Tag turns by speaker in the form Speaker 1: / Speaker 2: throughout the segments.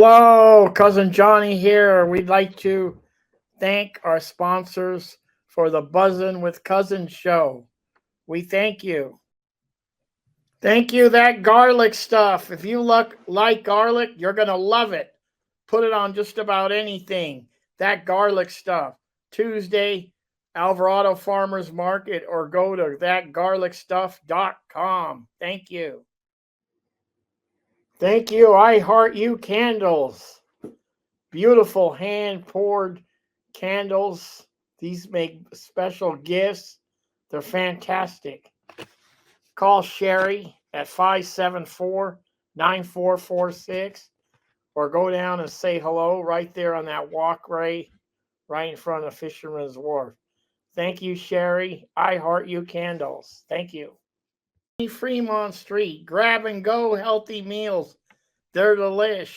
Speaker 1: Hello, Cousin Johnny here. We'd like to thank our sponsors for the Buzzin' with Cousins show. We thank you. Thank you, that garlic stuff. If you like garlic, you're going to love it. Put it on just about anything. That garlic stuff. Tuesday, Alvarado Farmers Market, or go to thatgarlicstuff.com. Thank you. Thank you, I Heart You Candles. Beautiful hand poured candles. These make special gifts. They're fantastic. Call Sherry at 574-9446 or go down and say hello right there on that walkway right in front of Fisherman's Wharf. Thank you, Sherry. I Heart You Candles. Thank you. Fremont Street. Grab and go healthy meals. They're delish.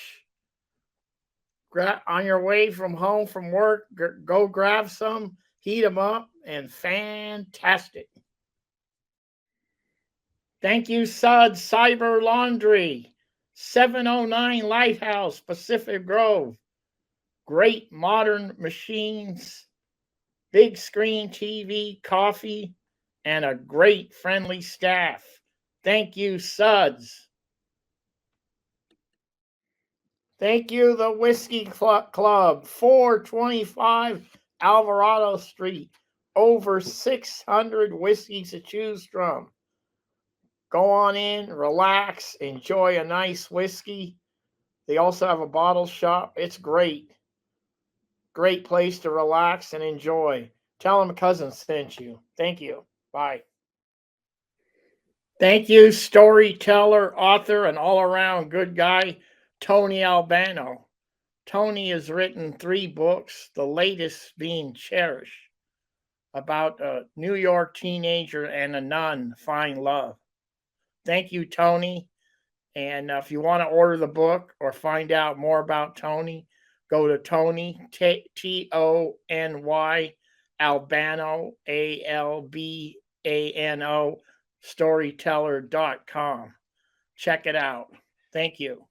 Speaker 1: On your way from home from work, go grab some, heat them up, and fantastic. Thank you, Sud Cyber Laundry, 709 Lighthouse, Pacific Grove. Great modern machines, big screen TV, coffee, and a great friendly staff. Thank you, Suds. Thank you, the Whiskey Club, 425 Alvarado Street. Over 600 whiskeys to choose from. Go on in, relax, enjoy a nice whiskey. They also have a bottle shop. It's great. Great place to relax and enjoy. Tell them cousin sent you. Thank you. Bye. Thank you, storyteller, author, and all-around good guy, Tony Albano. Tony has written 3 books, the latest being Cherish, about a New York teenager and a nun find love. Thank you, Tony. And if you want to order the book or find out more about Tony, go to Tony, Tony, Albano, Albano, storyteller.com. Check it out. Thank you.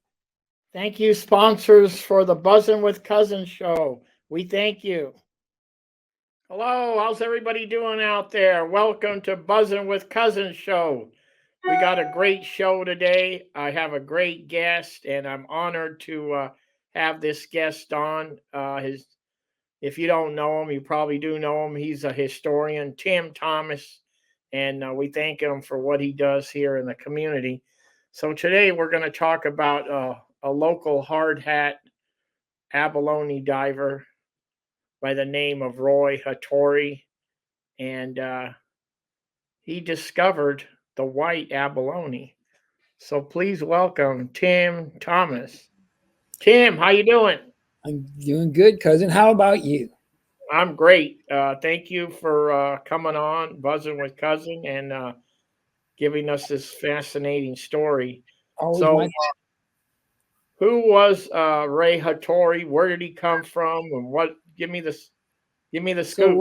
Speaker 1: Thank you, sponsors, for the Buzzin' with Cousins show. We thank you. Hello, how's everybody doing out there? Welcome to Buzzin' with Cousins show. We got a great show today. I have a great guest, and I'm honored to have this guest on. If you don't know him, you probably do know him. He's a historian, Tim Thomas, and we thank him for what he does here in the community. So today we're going to talk about a local hard hat abalone diver by the name of Roy Hattori, and he discovered the white abalone. So please welcome Tim Thomas. Tim, how you doing?
Speaker 2: I'm doing good, cousin. How about you?
Speaker 1: I'm great. Thank you for coming on, Buzzing with Cousin, and giving us this fascinating story.
Speaker 2: Always
Speaker 1: So,
Speaker 2: my
Speaker 1: who was Ray Hattori? Where did he come from? And what? Give me the
Speaker 2: So
Speaker 1: scoop.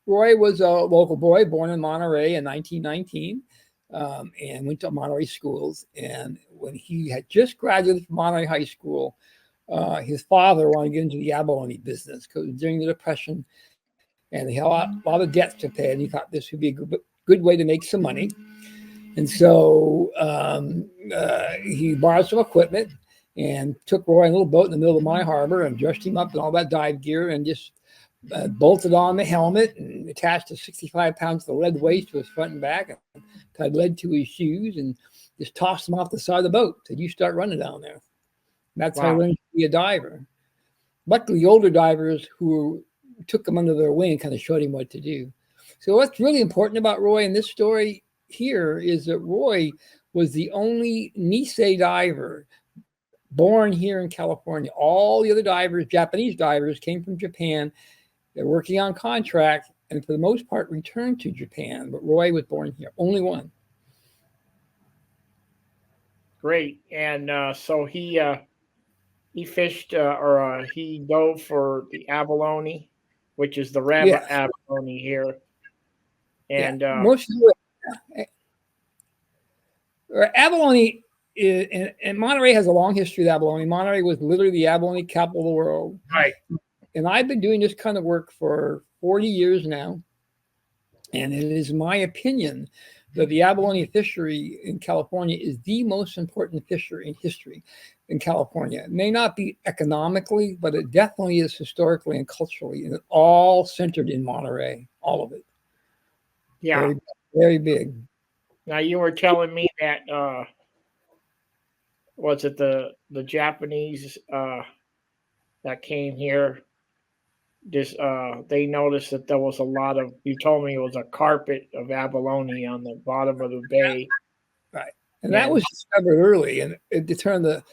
Speaker 2: Roy was a local boy born in Monterey in 1919, and went to Monterey schools. And when he had just graduated from Monterey High School, his father wanted to get into the abalone business because during the Depression, and he had a lot of debts to pay, and he thought this would be a good way to make some money. And so he borrowed some equipment and took Roy in a little boat in the middle of my harbor and dressed him up in all that dive gear and just bolted on the helmet and attached a 65 pounds of lead weight to his front and back and tied lead to his shoes and just tossed him off the side of the boat. Said, "You start running down there." And that's how he learned to be a diver. Luckily, the older divers who took him under their wing kind of showed him what to do. So what's really important about Roy in this story here is that Roy was the only Nisei diver born here in California. All the other divers, Japanese divers, came from Japan. They're working on contract and for the most part returned to Japan. But Roy was born here, only one.
Speaker 1: Great. And so he fished or he dove for the abalone, which is the rabbit abalone here. And
Speaker 2: most of the abalone and Monterey has a long history of abalone. Monterey was literally the abalone capital of the world.
Speaker 1: Right.
Speaker 2: And I've been doing this kind of work for 40 years now. And it is my opinion that the abalone fishery in California is the most important fishery in history in California. It may not be economically, but it definitely is historically and culturally. And it's all centered in Monterey, all of it.
Speaker 1: Yeah.
Speaker 2: Very, very big.
Speaker 1: Now you were telling me that was it the Japanese that came here? They noticed that there was a lot of. You told me it was a carpet of abalone on the bottom of the bay.
Speaker 2: Right, and that was discovered early, and it determined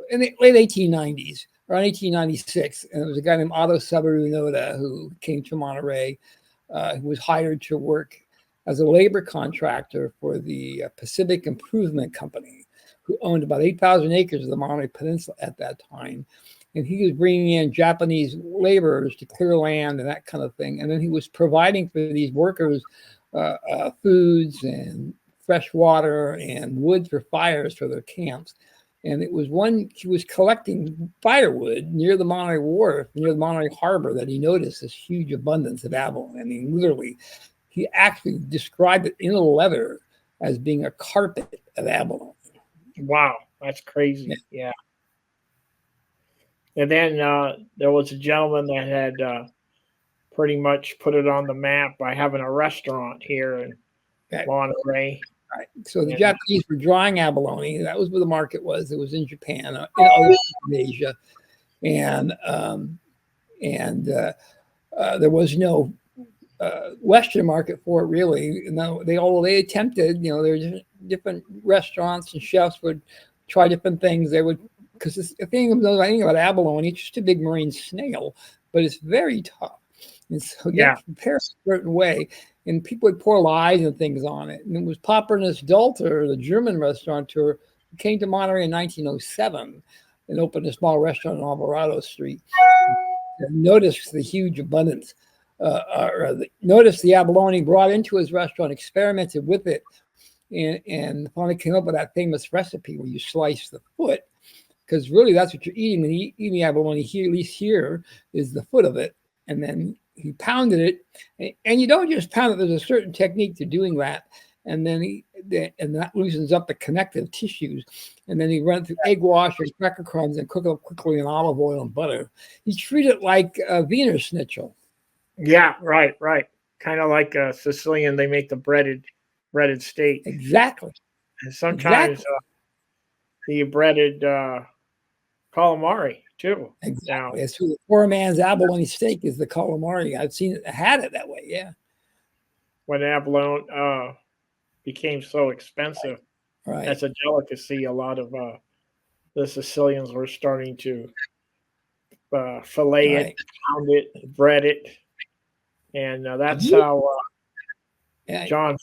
Speaker 2: in the late 1890s, around 1896, and there was a guy named Otto Sabaru Noda who came to Monterey, who was hired to work as a labor contractor for the Pacific Improvement Company, who owned about 8,000 acres of the Monterey Peninsula at that time. And he was bringing in Japanese laborers to clear land and that kind of thing. And then he was providing for these workers foods and fresh water and wood for fires for their camps. And it was when he was collecting firewood near the Monterey Wharf, near the Monterey Harbor, that he noticed this huge abundance of abalone. I mean, literally, he actually described it in a letter as being a carpet of abalone.
Speaker 1: Wow, that's crazy. Yeah. And then there was a gentleman that had pretty much put it on the map by having a restaurant here in Monterey.
Speaker 2: Right. So the Japanese were drying abalone. That was where the market was. It was in Japan, in other Asia, and there was no Western market for it really. No, although they attempted, there were different restaurants and chefs would try different things. They would, because the thing about abalone, it's just a big marine snail, but it's very tough. And so you have to prepare a certain way, and people would pour lies and things on it. And it was Popernus Dalter, the German restaurateur, who came to Monterey in 1907 and opened a small restaurant on Alvarado Street. And noticed the huge abundance, noticed the abalone, brought into his restaurant, experimented with it, and finally came up with that famous recipe where you slice the foot, because really that's what you're eating when you eat the abalone. Here, at least here, is the foot of it, and then he pounded it, and you don't just pound it. There's a certain technique to doing that, and then that loosens up the connective tissues, and then he run through egg wash and cracker crumbs and cook it up quickly in olive oil and butter. He treated it like a Wiener Schnitzel.
Speaker 1: Yeah, right. Kind of like a Sicilian, they make the breaded steak.
Speaker 2: Exactly.
Speaker 1: And sometimes the breaded calamari too.
Speaker 2: Exactly. That's who the poor man's abalone steak is, the calamari. I've seen it, had it that way. Yeah.
Speaker 1: When abalone became so expensive, as a delicacy, a lot of the Sicilians were starting to fillet it, pound it, bread it, and that's how John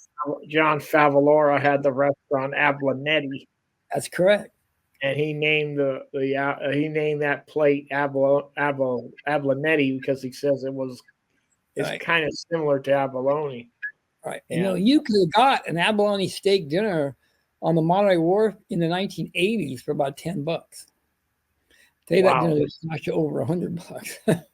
Speaker 1: Favalora had the restaurant Abalonetti.
Speaker 2: That's correct.
Speaker 1: And he named he named that plate Abalonetti because he says it's kind of similar to abalone.
Speaker 2: Right. Yeah. You could have got an abalone steak dinner on the Monterey Wharf in the 1980s for about $10. Today that dinner is actually over $100.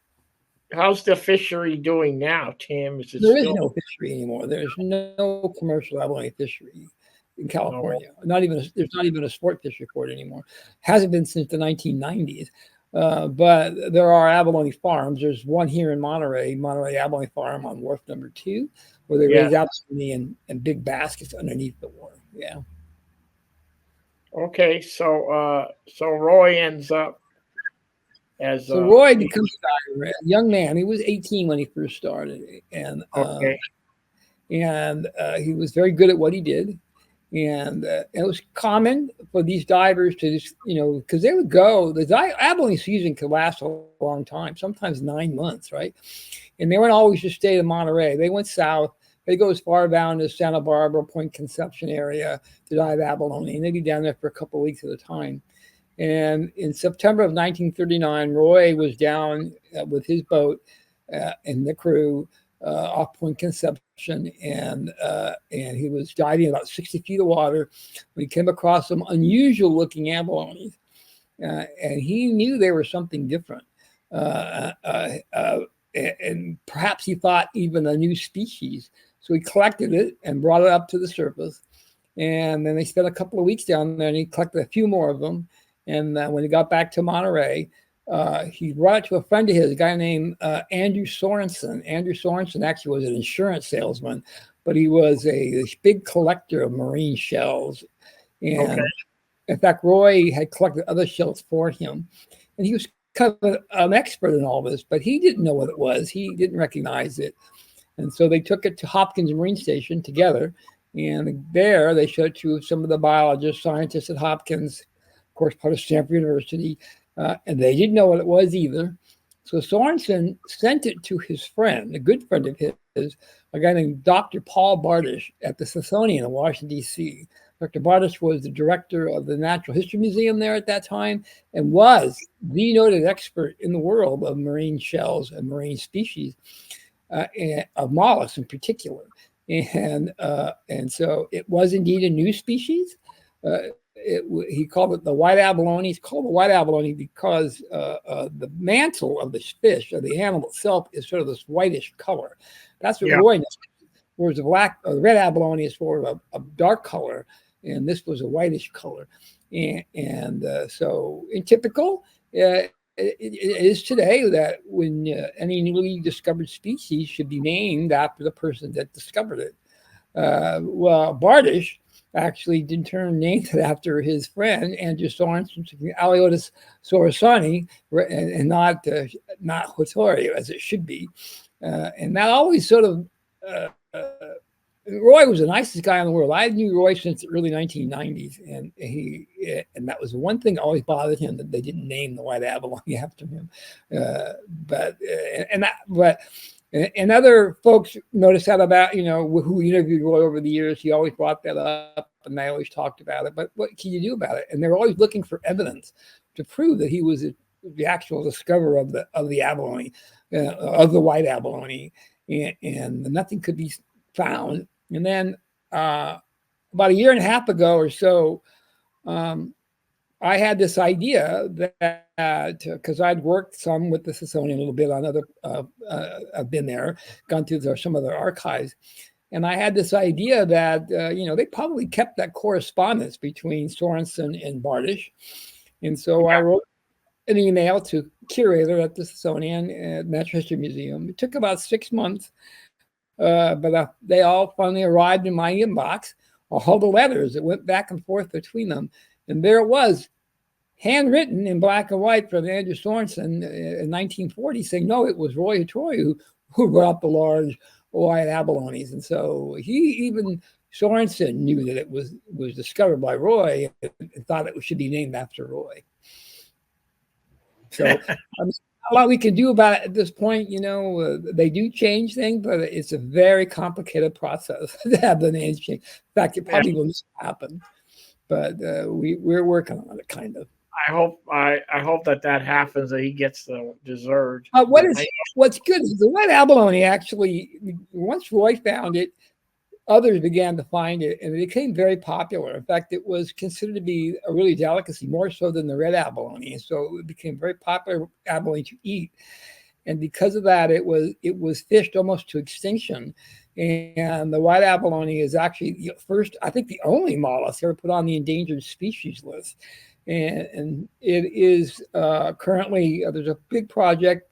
Speaker 3: How's the fishery doing now, Tim?
Speaker 2: There is no fishery anymore. There's no commercial abalone fishery in California. There's not even a sport fishery for it anymore. Hasn't been since the 1990s. But there are abalone farms. There's one here in Monterey Abalone Farm on Wharf Number 2, where they raise abalone in big baskets underneath the wharf. Yeah.
Speaker 3: Okay, so Roy ends up as
Speaker 2: Roy becomes a young man. He was 18 when he first started, and he was very good at what he did. And it was common for these divers to just, because they would go, the abalone season could last a long time, sometimes 9 months, right? And they weren't always just stay in Monterey. They went south. They go as far down as Santa Barbara, Point Conception area to dive abalone. And they'd be down there for a couple of weeks at a time. And in September of 1939, Roy was down with his boat and the crew off Point Conception, and he was diving about 60 feet of water when he came across some unusual looking abalones, and he knew they were something different. And perhaps he thought even a new species. So he collected it and brought it up to the surface. And then they spent a couple of weeks down there, and he collected a few more of them. And when he got back to Monterey, he brought it to a friend of his, a guy named Andrew Sorensen. Andrew Sorensen actually was an insurance salesman, but he was a big collector of marine shells. And in fact, Roy had collected other shells for him. And he was kind of an expert in all this, but he didn't know what it was. He didn't recognize it. And so they took it to Hopkins Marine Station together. And there they showed it to some of the biologists, scientists at Hopkins, of course, part of Stanford University. And they didn't know what it was either. So Sorensen sent it to his friend, a good friend of his, a guy named Dr. Paul Bardish at the Smithsonian in Washington, D.C. Dr. Bardish was the director of the Natural History Museum there at that time and was the noted expert in the world of marine shells and marine species, and of mollusks in particular. And so it was indeed a new species. He called it the white abalone. It's called the white abalone because the mantle of the fish, or the animal itself, is sort of this whitish color. That's what Roy knows. Whereas the red abalone is sort of a dark color, and this was a whitish color. So in typical, it is today that when any newly discovered species should be named after the person that discovered it. Well, Bardish actually in turn named it after his friend Andrew Sorensen, Aliotis sorasani, and not Hattori, as it should be. And that always sort of Roy was the nicest guy in the world. I knew Roy since the early 1990s, and that was the one thing that always bothered him, that they didn't name the white abalone after him. And other folks noticed that about, who interviewed Roy over the years. He always brought that up, and they always talked about it. But what can you do about it? And they were always looking for evidence to prove that he was the actual discoverer of the abalone, of the white abalone, and nothing could be found. And then about a year and a half ago or so, I had this idea that, because I'd worked some with the Smithsonian a little bit on other, I've been there, gone through some of their archives. And I had this idea that, they probably kept that correspondence between Sorensen and Bardish. And so I wrote an email to curator at the Smithsonian Natural History Museum. It took about 6 months, but they all finally arrived in my inbox, all the letters that went back and forth between them. And there it was, handwritten in black and white from Andrew Sorensen in 1940, saying, no, it was Roy Hattori who brought the large white abalones. And so Sorensen knew that it was discovered by Roy and thought it should be named after Roy. So a lot we can do about it at this point. They do change things, but it's a very complicated process to have the names change. In fact, it probably will just happen. But we're working on it, kind of.
Speaker 1: I hope that happens, that he gets the deserved.
Speaker 2: What's good is the white abalone actually, once Roy found it, others began to find it, and it became very popular. In fact, it was considered to be a really delicacy, more so than the red abalone. So it became very popular abalone to eat, and because of that, it was fished almost to extinction. And the white abalone is actually the first, I think, the only mollusk ever put on the endangered species list. And it is currently, there's a big project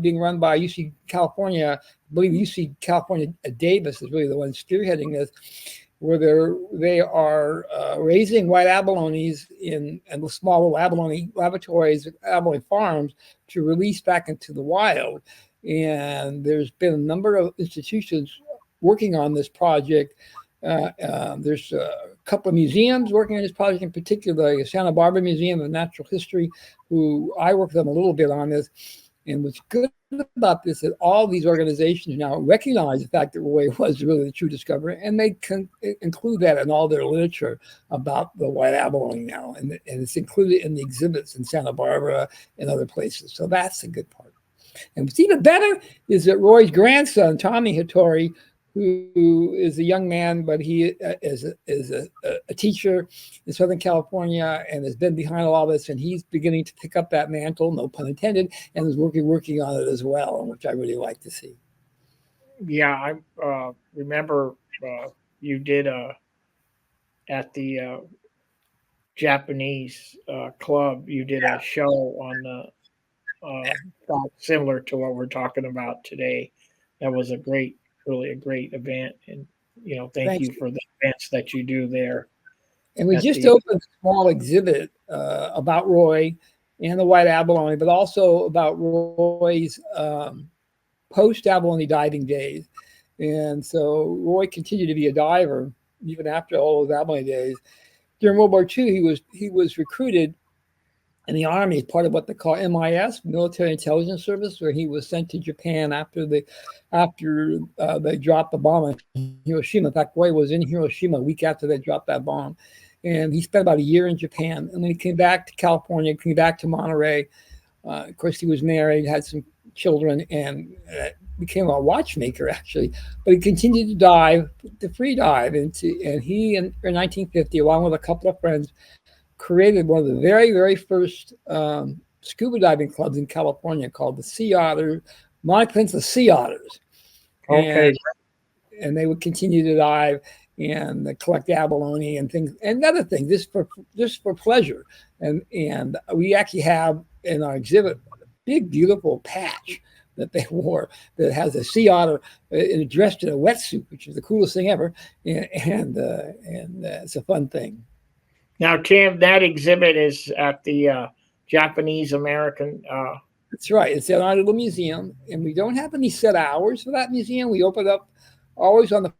Speaker 2: being run by UC California. I believe UC California Davis is really the one spearheading this, where they are raising white abalones in the small little abalone laboratories, abalone farms, to release back into the wild. And there's been a number of institutions working on this project. There's a couple of museums working on this project, in particular the Santa Barbara Museum of Natural History, who I worked with them a little bit on this. And what's good about this is all these organizations now recognize the fact that Roy was really the true discoverer, and they can include that in all their literature about the white abalone now. And it's included in the exhibits in Santa Barbara and other places. So that's the good part. And what's even better is that Roy's grandson, Tommy Hattori, who is a young man, but he is a teacher in Southern California and has been behind all this, and he's beginning to pick up that mantle, no pun intended, and is working on it as well, which I really like to see.
Speaker 1: Yeah, I remember you did at the Japanese club. You did a show on similar to what we're talking about today. That was really a great event, and thank you for the events that you do there.
Speaker 2: And we just opened a small exhibit about Roy and the white abalone, but also about Roy's post-abalone diving days. And so Roy continued to be a diver even after all those abalone days. During World War II, he was recruited in the Army as part of what they call MIS, Military Intelligence Service, where he was sent to Japan after they dropped the bomb in Hiroshima. In fact, Roy was in Hiroshima a week after they dropped that bomb. And he spent about a year in Japan. And when he came back to California, came back to Monterey, of course, he was married, had some children, and became a watchmaker, actually. But he continued to dive, to free dive. And he, in 1950, along with a couple of friends, created one of the very, very first scuba diving clubs in California called the Sea Otter, Monterey Peninsula Sea Otters.
Speaker 1: Okay.
Speaker 2: And they would continue to dive and collect abalone and things and other things just for pleasure. And we actually have in our exhibit a big, beautiful patch that they wore that has a sea otter dressed in a wetsuit, which is the coolest thing ever. And it's a fun thing.
Speaker 1: Now, Tim, that exhibit is at the Japanese American.
Speaker 2: That's right. It's in our little museum, and we don't have any set hours for that museum. We open up always on the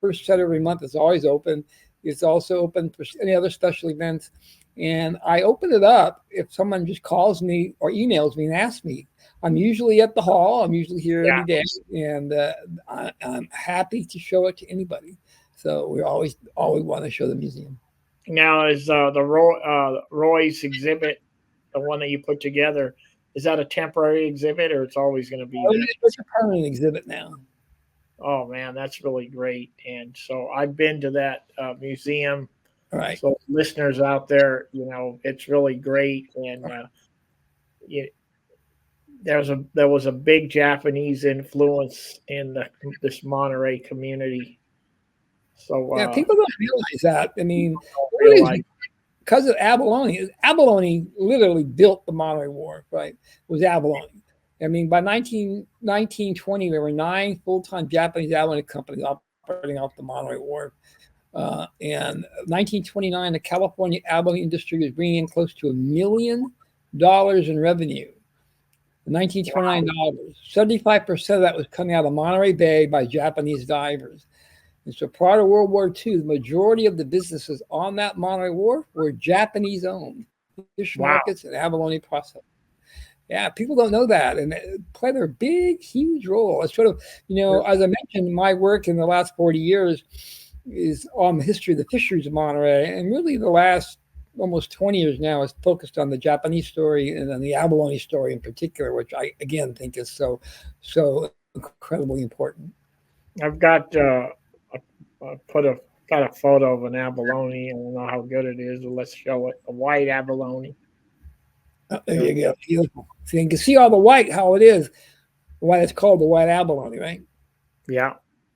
Speaker 2: first Saturday every month. It's always open. It's also open for any other special events. And I open it up if someone just calls me or emails me and asks me. I'm usually at the hall. I'm usually here every day, and I'm happy to show it to anybody. So we always want to show the museum.
Speaker 1: Now, is the Roy's exhibit, the one that you put together, is that a temporary exhibit or it's always going to be there?
Speaker 2: It's a permanent exhibit now.
Speaker 1: Oh, man, that's really great. And so I've been to that museum.
Speaker 2: All right.
Speaker 1: So listeners out there, it's really great. And there was a big Japanese influence in this Monterey community. So
Speaker 2: yeah, people don't realize that. I mean, really, because of abalone. Abalone literally built the Monterey Wharf, right? It was abalone. I mean, by 1920, there were 9 full-time Japanese abalone companies operating off the Monterey Wharf. And 1929, the California abalone industry was bringing in close to $1 million in revenue. $1929. 75% of that was coming out of Monterey Bay by Japanese divers. And so prior to World War II, the majority of the businesses on that Monterey Wharf were Japanese owned. Fish markets and abalone processing. Yeah, people don't know that, and they play their big, huge role. It's sort of, as I mentioned, my work in the last 40 years is on the history of the fisheries of Monterey, and really the last almost 20 years now is focused on the Japanese story and on the abalone story in particular, which I again think is so incredibly important.
Speaker 1: I've got got a photo of an abalone. I don't know how good it is, but let's show it. A white abalone.
Speaker 2: Oh, there you go. Beautiful. So you can see all the white, how it is, why it's called the white abalone, right?
Speaker 1: Yeah,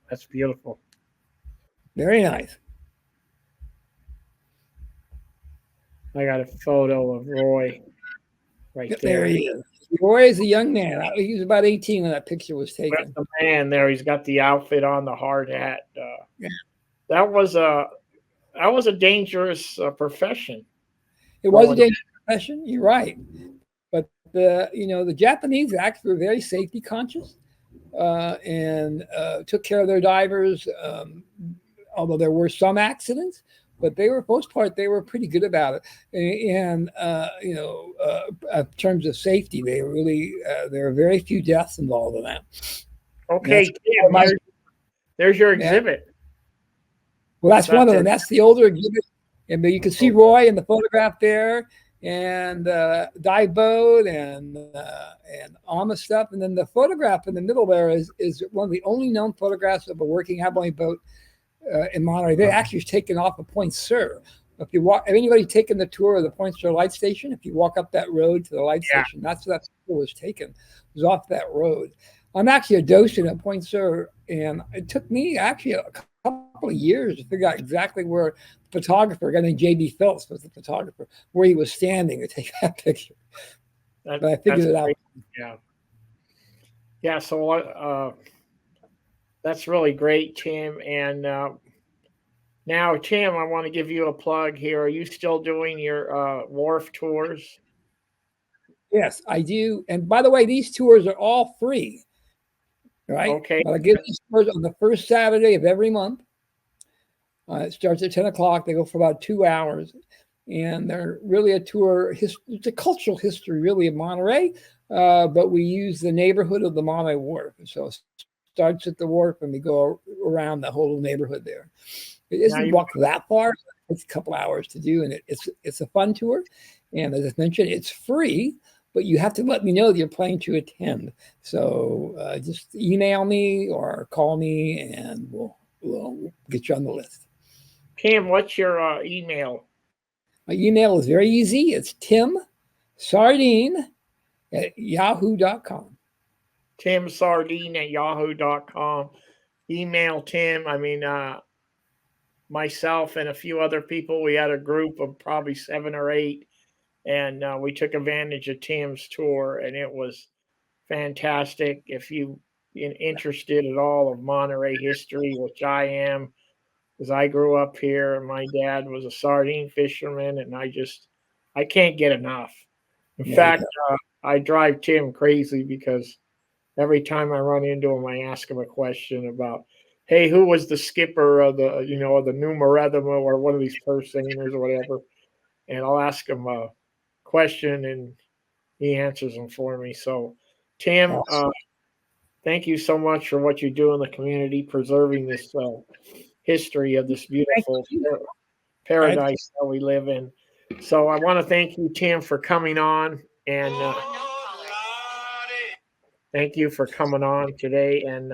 Speaker 1: that's beautiful.
Speaker 2: Very nice.
Speaker 1: I got a photo of Roy right there.
Speaker 2: There he is. Roy is a young man. He was about 18 when that picture was taken.
Speaker 1: That's the man there. He's got the outfit on, the hard hat. That was a dangerous profession.
Speaker 2: It was a dangerous profession. You're right, but the Japanese actually were very safety conscious and took care of their divers. Although there were some accidents, but they were, for the most part, they were pretty good about it. And in terms of safety, they really there are very few deaths involved in that.
Speaker 1: Okay, there's your exhibit.
Speaker 2: Well, that's one of them. That's the older exhibit, and you can see Roy in the photograph there, and dive boat and all the stuff. And then the photograph in the middle there is one of the only known photographs of a working abalone boat in Monterey. They actually was taken off of Point Sur. If anybody taken the tour of the Point Sur light station, if you walk up that road to the light station, that's where that tour was taken. It was off that road. I'm actually a docent at Point Sur, and it took me actually a couple of years to figure out exactly where the photographer, a guy named J.B. Phillips was the photographer, where he was standing to take that picture. But I figured it out.
Speaker 1: Yeah. Yeah. So that's really great, Tim. And now, Tim, I want to give you a plug here. Are you still doing your wharf tours?
Speaker 2: Yes, I do. And by the way, these tours are all free. Right?
Speaker 1: Okay.
Speaker 2: But I give these tours on the first Saturday of every month. It starts at 10 o'clock. They go for about 2 hours. And they're really a tour. It's a cultural history, really, of Monterey. But we use the neighborhood of the Monterey Wharf. So it starts at the wharf and we go around the whole neighborhood there. It isn't walk that far. It's a couple hours to do. And it's a fun tour. And as I mentioned, it's free. But you have to let me know that you're planning to attend. So just email me or call me, and we'll get you on the list.
Speaker 1: Tim, what's your email?
Speaker 2: My email is very easy. It's timsardine@yahoo.com.
Speaker 1: timsardine@yahoo.com. Email Tim. I mean, myself and a few other people, we had a group of probably 7 or 8. And we took advantage of Tim's tour, and it was fantastic. If you're interested at all of Monterey history, which I am, because I grew up here, and my dad was a sardine fisherman, and I can't get enough. In fact, I drive Tim crazy because every time I run into him, I ask him a question about, hey, who was the skipper of the Numerethema or one of these purse seiners or whatever, and I'll ask him question and he answers them for me. So Tim, thank you so much for what you do in the community, preserving this history of this beautiful paradise that we live in. So I want to thank you, Tim, for coming on, and thank you for coming on today and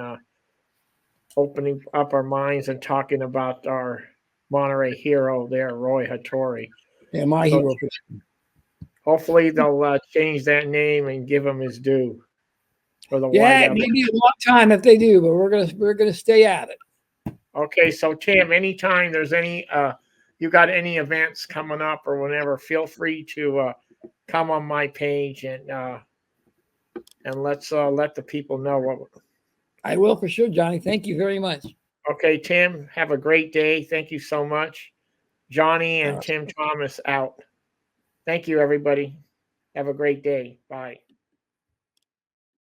Speaker 1: opening up our minds and talking about our Monterey hero there, Roy Hattori.
Speaker 2: Yeah, my hero.
Speaker 1: Hopefully they'll change that name and give him his due.
Speaker 2: It may be a long time if they do, but we're gonna stay at it.
Speaker 1: Okay, so Tim, anytime there's any you got any events coming up or whenever, feel free to come on my page and let's let the people know what.
Speaker 2: I will for sure, Johnny. Thank you very much.
Speaker 1: Okay, Tim, have a great day. Thank you so much. Johnny and Tim Thomas out. Thank you, everybody. Have a great day. Bye.